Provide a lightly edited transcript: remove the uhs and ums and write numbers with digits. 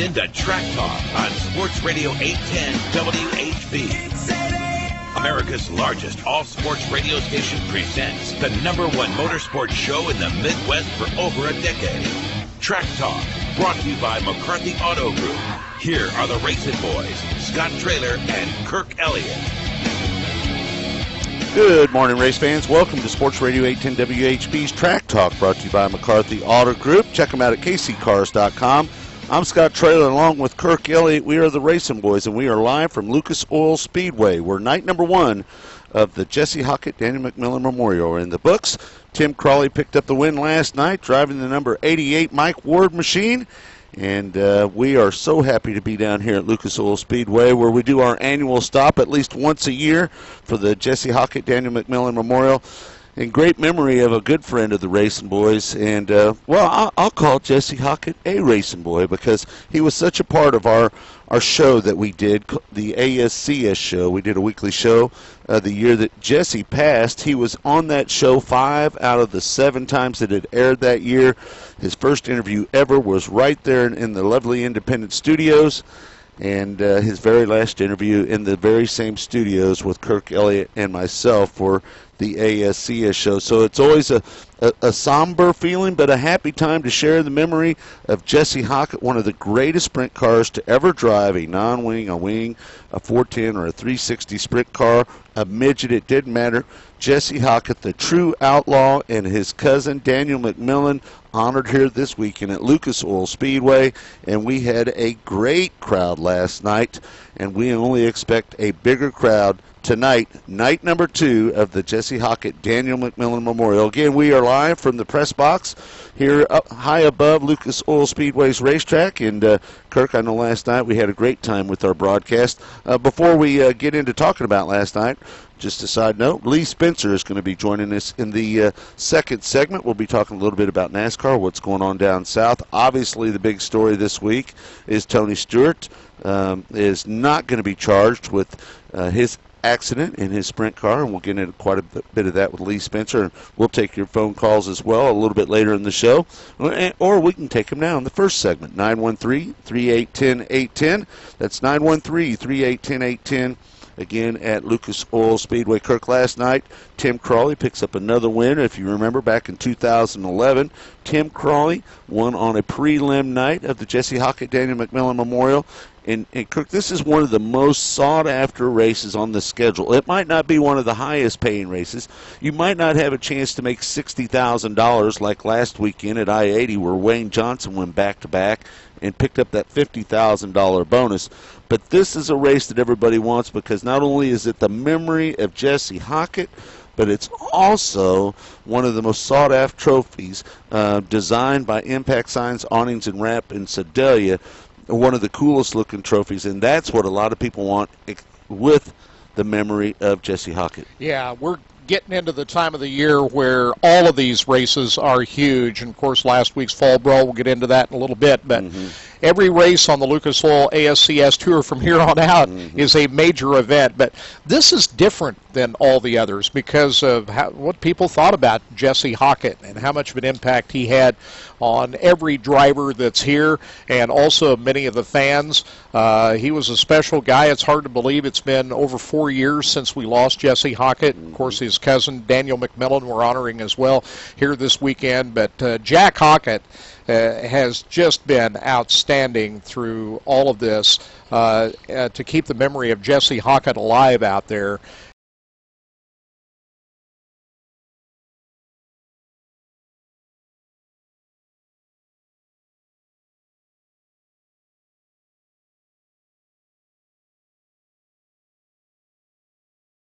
in to Track Talk on Sports Radio 810 WHB. America's largest all-sports radio station presents the #1 motorsports show in the Midwest for over a decade. Track Talk, brought to you by McCarthy Auto Group. Here are the RacinBoys, Scott Traylor and Kirk Elliott. Good morning, race fans. Welcome to Sports Radio 810 WHB's Track Talk, brought to you by McCarthy Auto Group. Check them out at kccars.com. I'm Scott Traylor, along with Kirk Elliott. We are the RacinBoys, and we are live from Lucas Oil Speedway. We're night number 1 of the Jesse Hockett Daniel McMillin Memorial. In the books, Tim Crawley picked up the win last night, driving the number 88 Mike Ward machine. And we are so happy to be down here at Lucas Oil Speedway, where we do our annual stop at least once a year for the Jesse Hockett Daniel McMillin Memorial. In great memory of a good friend of the RacinBoys, and I'll call Jesse Hockett a RacinBoy because he was such a part of our show that we did, the ASCS show. We did a weekly show the year that Jesse passed. He was on that show 5 out of the 7 times that it aired that year. His first interview ever was right there in the lovely Independent Studios, and his very last interview in the very same studios with Kirk Elliott and myself for the ASCS show. So it's always a somber feeling, but a happy time to share the memory of Jesse Hockett, one of the greatest sprint cars to ever drive, a non-wing, a wing, a 410, or a 360 sprint car, a midget, it didn't matter. Jesse Hockett, the true outlaw, and his cousin Daniel McMillin, honored here this weekend at Lucas Oil Speedway, and we had a great crowd last night, and we only expect a bigger crowd tonight, night number 2 of the Jesse Hockett Daniel McMillin Memorial. Again, we are live from the press box here up high above Lucas Oil Speedway's racetrack. And Kirk, I know last night we had a great time with our broadcast. Before we get into talking about last night, just a side note, Lee Spencer is going to be joining us in the second segment. We'll be talking a little bit about NASCAR, what's going on down south. Obviously, the big story this week is Tony Stewart is not going to be charged with his accident in his sprint car, and we'll get into quite a bit of that with Lee Spencer. And we'll take your phone calls as well a little bit later in the show, or we can take them now in the first segment. 913-3810-810. That's 913-3810-810. Again at Lucas Oil Speedway. Kirk, last night, Tim Crawley picks up another win. If you remember, back in 2011, Tim Crawley won on a prelim night of the Jesse Hockett Daniel McMillin Memorial. And Kirk, this is one of the most sought-after races on the schedule. It might not be one of the highest-paying races. You might not have a chance to make $60,000 like last weekend at I-80, where Wayne Johnson went back-to-back and picked up that $50,000 bonus. But this is a race that everybody wants because not only is it the memory of Jesse Hockett, but it's also one of the most sought-after trophies designed by Impact Signs, Awnings, and Wrap in Sedalia. One of the coolest looking trophies, and that's what a lot of people want with the memory of Jesse Hockett. Yeah, we're getting into the time of the year where all of these races are huge, and of course last week's Fall Brawl, we'll get into that in a little bit, but every race on the Lucas Oil ASCS Tour from here on out is a major event. But this is different than all the others because of what people thought about Jesse Hockett and how much of an impact he had on every driver that's here and also many of the fans. He was a special guy. It's hard to believe it's been over 4 years since we lost Jesse Hockett. Of course, his cousin Daniel McMillin we're honoring as well here this weekend. But Jack Hockett has just been outstanding through all of this to keep the memory of Jesse Hockett alive out there.